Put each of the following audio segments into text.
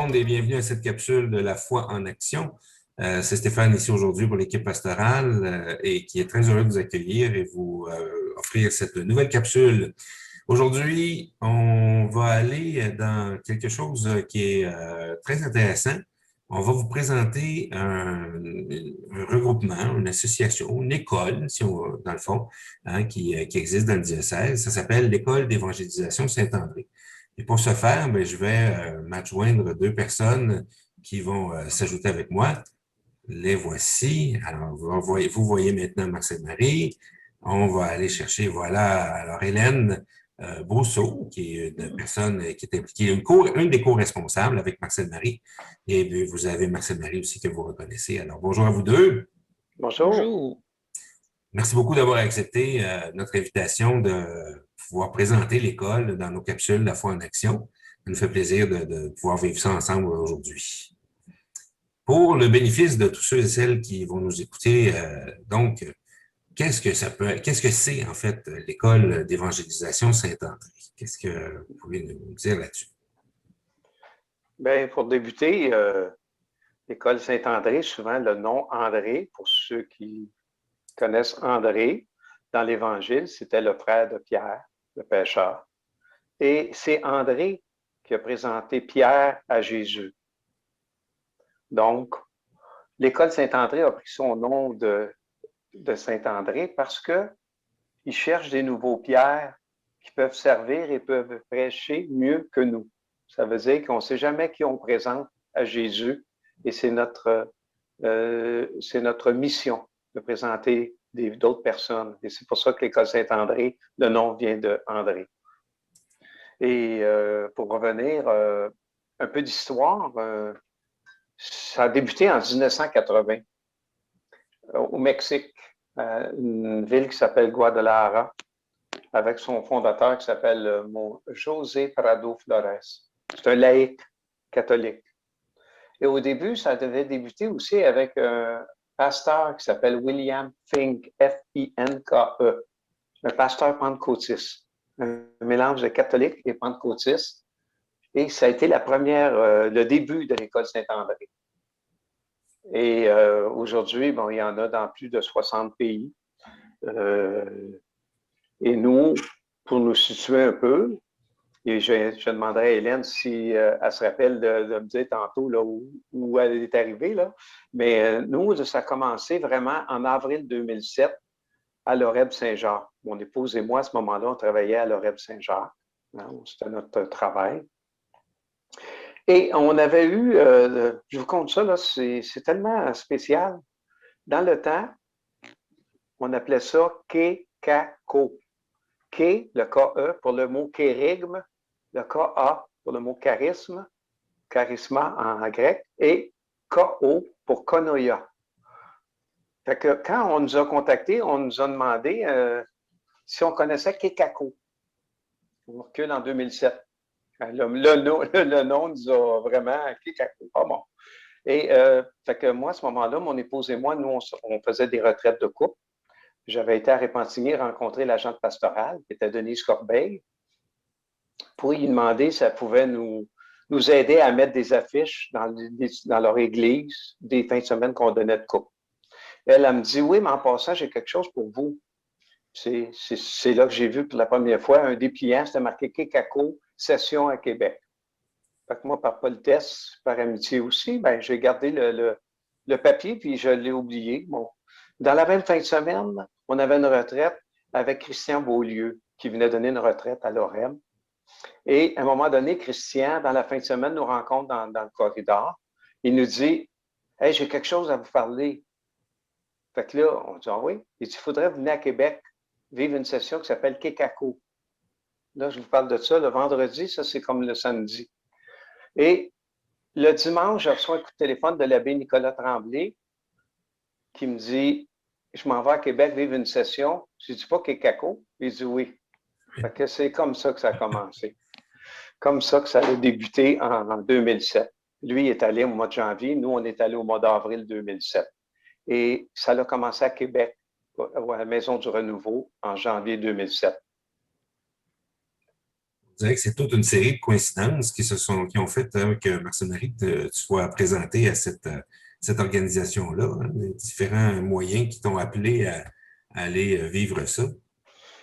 monde et bienvenue à cette capsule de la foi en action. C'est Stéphane ici aujourd'hui pour l'équipe pastorale et qui est très heureux de vous accueillir et vous offrir cette nouvelle capsule. Aujourd'hui, on va aller dans quelque chose qui est très intéressant. On va vous présenter un regroupement, une association, une école, si on, dans le fond, qui existe dans le diocèse. Ça s'appelle l'École d'évangélisation Saint-André. Et pour ce faire, ben, je vais m'adjoindre deux personnes qui vont s'ajouter avec moi. Les voici. Alors, vous voyez maintenant Marcel Marie. On va aller chercher, voilà, alors Hélène Brousseau, qui est une personne qui est impliquée, une des co-responsables avec Marcel Marie. Et puis, vous avez Marcel Marie aussi que vous reconnaissez. Alors, bonjour à vous deux. Bonjour. Bonjour. Merci beaucoup d'avoir accepté notre invitation de pouvoir présenter l'école dans nos capsules La foi en action. Ça nous fait plaisir de pouvoir vivre ça ensemble aujourd'hui. Pour le bénéfice de tous ceux et celles qui vont nous écouter, donc, qu'est-ce que c'est en fait l'école d'évangélisation Saint-André? Qu'est-ce que vous pouvez nous dire là-dessus? Bien, pour débuter, l'école Saint-André, souvent le nom André, pour ceux qui connaissent André, dans l'Évangile, c'était le frère de Pierre, le pêcheur. Et c'est André qui a présenté Pierre à Jésus. Donc, l'école Saint-André a pris son nom de Saint-André parce qu'il cherche des nouveaux Pierres qui peuvent servir et peuvent prêcher mieux que nous. Ça veut dire qu'on ne sait jamais qui on présente à Jésus et c'est notre mission de présenter d'autres personnes. Et c'est pour ça que l'école Saint-André, le nom vient de André. Et pour revenir, un peu d'histoire, ça a débuté en 1980 au Mexique, une ville qui s'appelle Guadalajara, avec son fondateur qui s'appelle José Prado Flores. C'est un laïc catholique. Et au début, ça devait débuter aussi avec un pasteur qui s'appelle William Fink, F-I-N-K-E, un pasteur pentecôtiste, un mélange de catholique et pentecôtiste. Et ça a été le début de l'école Saint-André. Et aujourd'hui, bon, il y en a dans plus de 60 pays. Et nous, pour nous situer un peu, et je demanderai à Hélène si elle se rappelle de me dire tantôt là, où elle est arrivée. Là. Mais nous, ça a commencé vraiment en avril 2007 à l'Oreb Saint-Jacques. Mon épouse et moi, à ce moment-là, on travaillait à l'Oreb Saint-Jacques. C'était notre travail. Et on avait eu, je vous compte ça, là, c'est tellement spécial. Dans le temps, on appelait ça Kekako. K, le K-E, pour le mot kérigme, le K-A pour le mot charisme, charisma en grec, et K-O pour konoia. Fait que quand on nous a contactés, on nous a demandé si on connaissait Kekako. On recule en 2007. Le nom nous a vraiment Kekako. Ah bon. Et fait que moi, à ce moment-là, mon épouse et moi, nous, on faisait des retraites de couple. J'avais été à Repentigny rencontrer l'agente pastorale, qui était Denise Corbeil, pour lui demander si elle pouvait nous aider à mettre des affiches dans leur église des fins de semaine qu'on donnait de couple. Elle me dit, oui, mais en passant, j'ai quelque chose pour vous. C'est là que j'ai vu pour la première fois un dépliant, c'était marqué Kekako, session à Québec. Fait que moi, par politesse, par amitié aussi, ben, j'ai gardé le papier, puis je l'ai oublié. Bon. Dans la même fin de semaine, on avait une retraite avec Christian Beaulieu, qui venait donner une retraite à l'OREM. Et à un moment donné, Christian, dans la fin de semaine, nous rencontre dans le corridor. Il nous dit, « Hey, j'ai quelque chose à vous parler. » Fait que là, on dit, « Ah oui? » Il dit, « Il faudrait venir à Québec, vivre une session qui s'appelle Kekako. » Là, je vous parle de ça. Le vendredi, ça, c'est comme le samedi. Et le dimanche, je reçois un coup de téléphone de l'abbé Nicolas Tremblay qui me dit, je m'en vais à Québec vivre une session. Je ne dis pas Kekako. Il dit oui. Fait que c'est comme ça que ça a commencé. Comme ça que ça a débuté en 2007. Lui est allé au mois de janvier. Nous, on est allé au mois d'avril 2007. Et ça a commencé à Québec, à la Maison du Renouveau, en janvier 2007. dirais que c'est toute une série de coïncidences qui ont fait que Marcel-Marie, tu sois présenté à cette organisation-là, hein, les différents moyens qui t'ont appelé à aller vivre ça.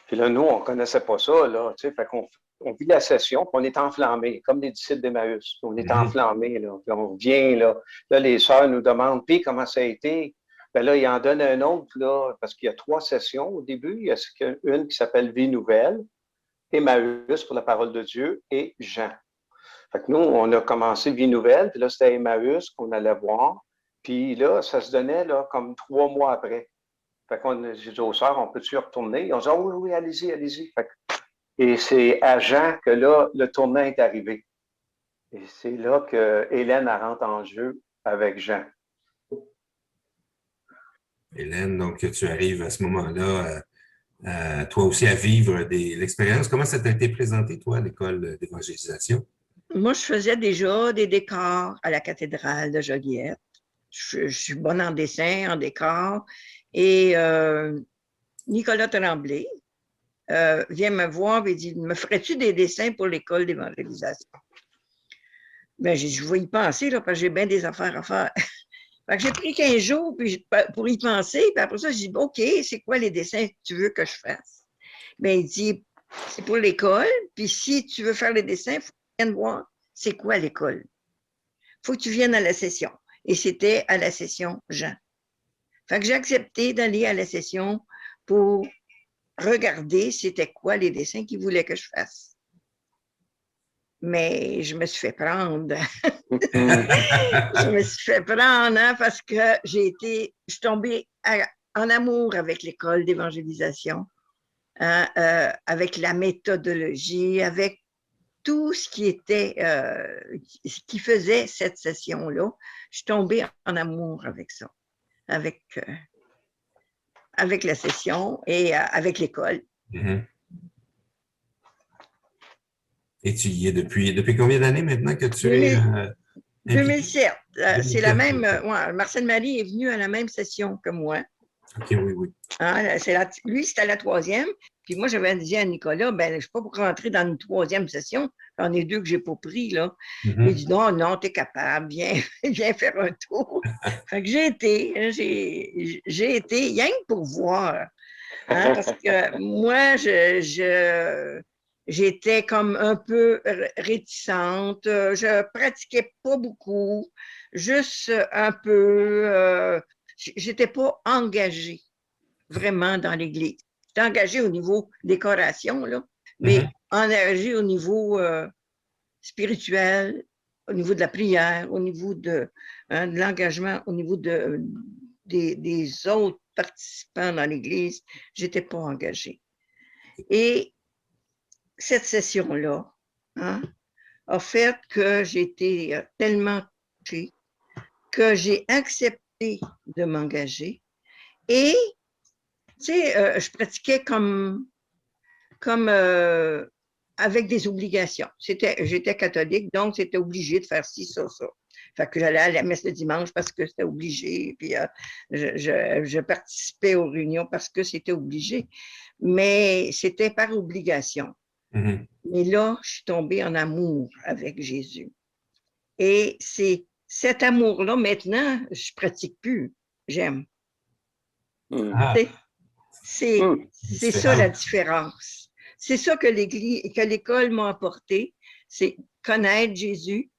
Puis là, nous, on ne connaissait pas ça, là, tu sais, fait qu'on on vit la session, puis on est enflammés, comme les disciples d'Emmaüs. On est enflammés, là, puis on revient, là. Là, les sœurs nous demandent, puis comment ça a été? Ben là, il en donne un autre, là, parce qu'il y a 3 sessions au début. Il y a une qui s'appelle Vie nouvelle, Emmaüs pour la parole de Dieu et Jean. Fait que nous, on a commencé Vie nouvelle, puis là, c'était Emmaüs qu'on allait voir. Puis là, ça se donnait là, comme 3 mois après. Fait qu'on j'ai dit aux sœurs, on peut-tu y retourner? Ils ont dit, ah oui, oui, allez-y, allez-y. Et c'est à Jean que là, le tournant est arrivé. Et c'est là que Hélène rentre en jeu avec Jean. Hélène, donc tu arrives à ce moment-là, toi aussi, à vivre l'expérience. Comment ça t'a été présenté, toi, à l'école d'évangélisation? Moi, je faisais déjà des décors à la cathédrale de Joliette. Je suis bonne en dessin, en décor. Et Nicolas Tremblay vient me voir et dit, me ferais-tu des dessins pour l'école d'évangélisation? Ben, j'ai dit, je vais y penser, là, parce que j'ai bien des affaires à faire. Fait que j'ai pris 15 jours pour y penser. Puis après ça, j'ai dit, OK, c'est quoi les dessins que tu veux que je fasse? Ben, il dit, c'est pour l'école. Puis si tu veux faire les dessins, il faut que tu viennes voir c'est quoi l'école. Il faut que tu viennes à la session. Et c'était à la session Jean. Fait que j'ai accepté d'aller à la session pour regarder c'était quoi les dessins qu'il voulait que je fasse. Mais je me suis fait prendre. Je me suis fait prendre hein, parce que je suis tombée en amour avec l'école d'évangélisation, hein, avec la méthodologie, avec tout ce qui était, qui faisait cette session-là. Je suis tombée en amour avec ça, avec la session et avec l'école. Mm-hmm. Et tu y es depuis combien d'années maintenant que tu es impliqué? 2007. C'est la même. Ouais, Marcel Marie est venu à la même session que moi. OK, oui, oui. Hein, lui, c'était la 3e. Puis moi, j'avais dit à Nicolas, ben, je ne suis pas pour rentrer dans une 3e session. J'en ai 2 que je n'ai pas pris, là. Mm-hmm. Il dit, non, non, tu es capable, viens faire un tour. Fait que j'ai été, rien que pour voir. Hein, parce que moi, j'étais comme un peu réticente. Je pratiquais pas beaucoup, juste un peu. J'étais pas engagée vraiment dans l'Église. J'étais engagée au niveau décoration, là, mais engagée au niveau spirituel, au niveau de la prière, au niveau de l'engagement, au niveau des autres participants dans l'Église, je n'étais pas engagée. Et cette session-là hein, a fait que j'ai été tellement touchée que j'ai accepté de m'engager. Et, tu sais, je pratiquais comme avec des obligations. J'étais catholique, donc c'était obligé de faire ci, ça, ça. Fait que j'allais à la messe le dimanche parce que c'était obligé, puis je participais aux réunions parce que c'était obligé. Mais c'était par obligation. Mm-hmm. Mais là, je suis tombée en amour avec Jésus. Et c'est cet amour-là, maintenant, je ne pratique plus. J'aime. Ah, C'est ça la différence. C'est ça que l'école m'a apporté, c'est connaître Jésus,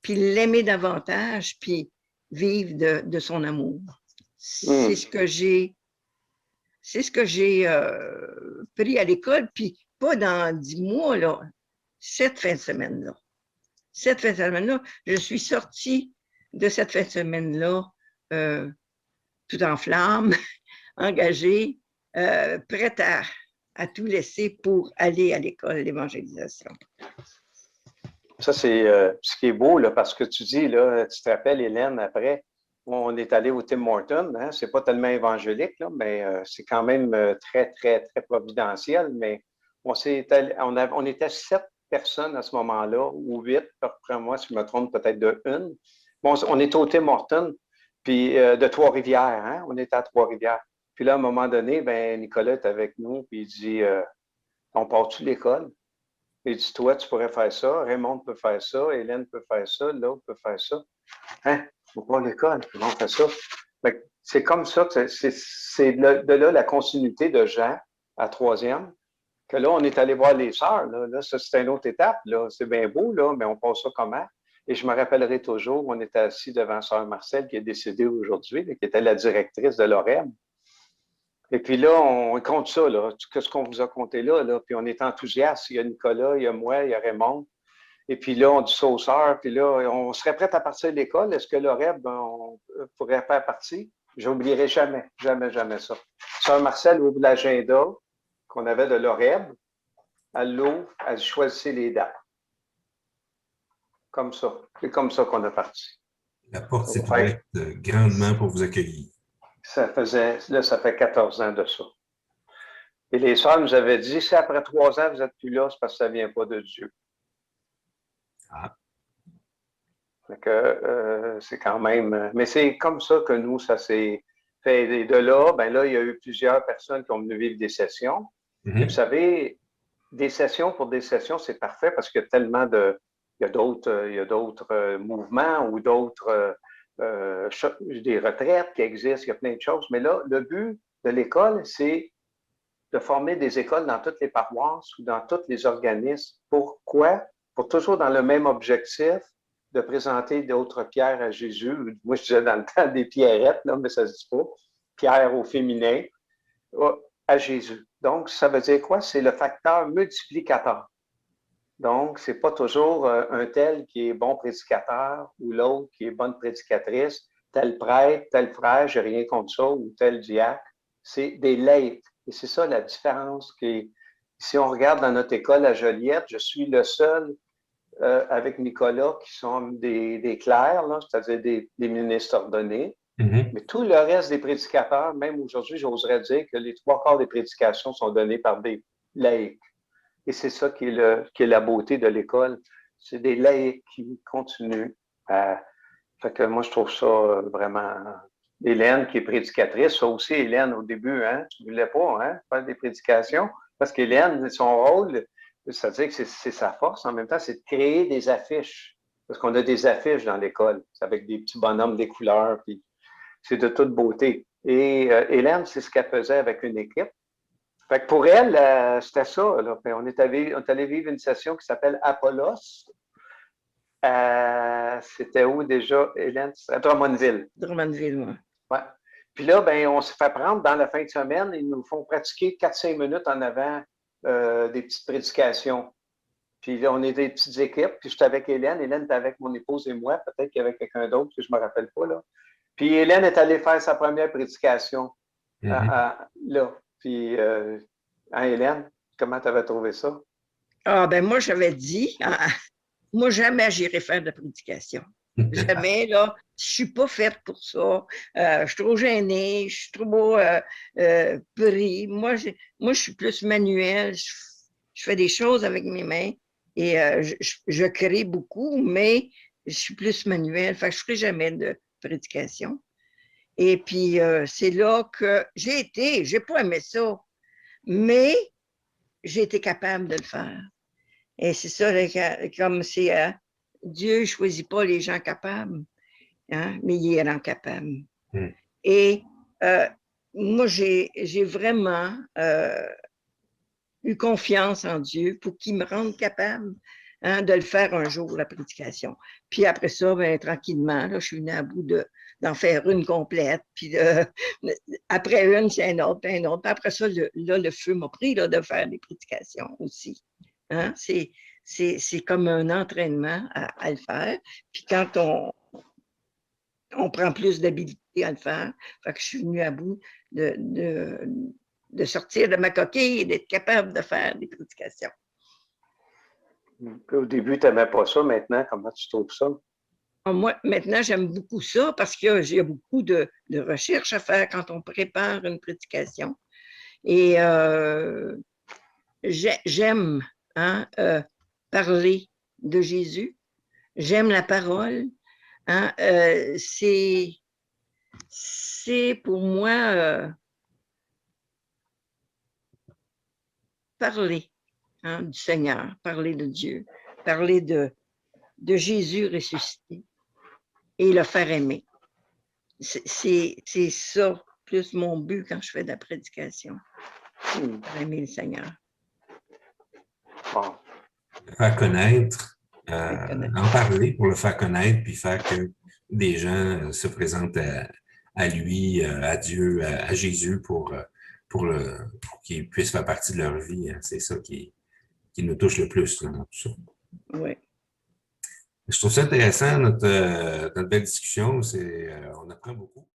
puis l'aimer davantage, puis vivre de son amour. C'est ce que j'ai pris à l'école, puis pas dans 10 mois, là, cette fin de semaine-là. Cette fin de semaine-là, je suis sortie de cette fin de semaine-là tout en flammes, engagée, prête à tout laisser pour aller à l'école d'évangélisation. Ça, c'est ce qui est beau, là, parce que tu dis, là, tu te rappelles, Hélène, après, on est allé au Tim Hortons, hein, c'est pas tellement évangélique, là, mais c'est quand même très, très, très providentiel, mais on était 7 personnes à ce moment-là, ou 8, après moi, si je me trompe, peut-être de une. Bon, on était au Tim Hortons, puis de Trois-Rivières, hein, on était à Trois-Rivières. Puis là, à un moment donné, ben, Nicolas est avec nous, puis il dit, on part-tu l'école? Il dit, toi, tu pourrais faire ça, Raymond peut faire ça, Hélène peut faire ça, l'autre peut faire ça. Hein? Faut pas l'école, comment on fait ça? C'est comme ça que c'est de là la continuité de Jean à troisième, que là, on est allé voir les sœurs. Là ça, c'est une autre étape. Là. C'est bien beau, là, mais on passe ça comment? Et je me rappellerai toujours, on était assis devant sœur Marcel, qui est décédée aujourd'hui, qui était la directrice de l'OREM. Et puis là, on compte ça, là, ce qu'on vous a compté là, puis on est enthousiaste. Il y a Nicolas, il y a moi, il y a Raymond. Et puis là, on dit ça aux sœurs, puis là, on serait prêt à partir de l'école. Est-ce que l'OREB, on pourrait faire partie? J'oublierai jamais, jamais, jamais ça. Sœur Marcel ouvre l'agenda qu'on avait de l'OREB. Elle l'ouvre, elle choisit les dates. Comme ça. C'est comme ça qu'on a parti. La porte s'est ouverte grandement pour vous accueillir. Ça fait 14 ans de ça. Et les sœurs nous avaient dit, si après 3 ans, vous n'êtes plus là, c'est parce que ça ne vient pas de Dieu. Ah. C'est quand même... Mais c'est comme ça que nous, ça s'est fait. Et de là, ben là, il y a eu plusieurs personnes qui ont venu vivre des sessions. Et vous savez, des sessions pour des sessions, c'est parfait parce qu'il y a tellement de... Il y a d'autres mouvements ou d'autres... des retraites qui existent, il y a plein de choses. Mais là, le but de l'école, c'est de former des écoles dans toutes les paroisses ou dans tous les organismes. Pourquoi? Pour toujours dans le même objectif, de présenter d'autres pierres à Jésus. Moi, je disais dans le temps des pierrettes, là, mais ça ne se dit pas. Pierre au féminin à Jésus. Donc, ça veut dire quoi? C'est le facteur multiplicateur. Donc, ce n'est pas toujours un tel qui est bon prédicateur ou l'autre qui est bonne prédicatrice, tel prêtre, tel frère, j'ai rien contre ça, ou tel diacre. C'est des laïcs. Et c'est ça la différence. Si on regarde dans notre école à Joliette, je suis le seul avec Nicolas qui sont des clercs, c'est-à-dire des ministres ordonnés. Mais tout le reste des prédicateurs, même aujourd'hui, j'oserais dire que les 3/4 des prédications sont données par des laïcs. Et c'est ça qui est la beauté de l'école. C'est des laïcs qui continuent à... Fait que moi, je trouve ça vraiment... Hélène, qui est prédicatrice, ça aussi, Hélène, au début, hein, tu ne voulais pas faire des prédications, parce qu'Hélène, son rôle, c'est-à-dire que c'est sa force, en même temps, c'est de créer des affiches. Parce qu'on a des affiches dans l'école, avec des petits bonhommes, des couleurs, puis c'est de toute beauté. Et Hélène, c'est ce qu'elle faisait avec une équipe. Fait que pour elle, c'était ça. Là. On est allé vivre une session qui s'appelle Apollos. C'était où déjà, Hélène? À Drummondville. Drummondville, moi. Ouais. Puis là, ben, on s'est fait prendre dans la fin de semaine. Ils nous font pratiquer 4-5 minutes en avant des petites prédications. Puis là, on est des petites équipes. Puis j'étais avec Hélène. Hélène était avec mon épouse et moi. Peut-être qu'il y avait quelqu'un d'autre que je ne me rappelle pas. Là. Puis Hélène est allée faire sa première prédication là. Puis, Hélène, comment tu avais trouvé ça? Ah, ben moi, j'avais dit, moi, jamais j'irai faire de prédication. Jamais, là, je suis pas faite pour ça. Je suis trop gênée, je suis trop pris. Moi, je suis plus manuel. Je fais des choses avec mes mains et je crée beaucoup, mais je suis plus manuel. Fait que je ferai jamais de prédication. Et puis, c'est là que j'ai pas aimé ça, mais j'ai été capable de le faire. Et c'est ça, comme c'est Dieu ne choisit pas les gens capables, hein, mais il les rend capables. Et moi, j'ai vraiment eu confiance en Dieu pour qu'il me rende capable de le faire un jour, la prédication. Puis après ça, ben, tranquillement, là, je suis venue à bout d'en faire une complète. Puis après une, c'est un autre, puis un autre. Puis après ça, le feu m'a pris là, de faire des prédications aussi. Hein? C'est comme un entraînement à le faire. Puis quand on prend plus d'habilité à le faire, fait que je suis venue à bout de sortir de ma coquille et d'être capable de faire des prédications. Au début, tu n'aimais pas ça. Maintenant, comment tu trouves ça? Moi, maintenant, j'aime beaucoup ça parce qu'il y a beaucoup de recherches à faire quand on prépare une prédication. Et j'aime parler de Jésus. J'aime la parole. Hein? C'est pour moi parler. hein, du Seigneur, parler de Dieu, parler de Jésus ressuscité et le faire aimer. C'est ça, plus mon but quand je fais de la prédication, pour aimer le Seigneur. Bon. Faire connaître, en parler pour le faire connaître, puis faire que des gens se présentent à lui, à Dieu, à Jésus pour qu'ils puissent faire partie de leur vie. C'est ça qui nous touche le plus là, dans tout ça. Oui. Je trouve ça intéressant, notre belle discussion. On apprend beaucoup.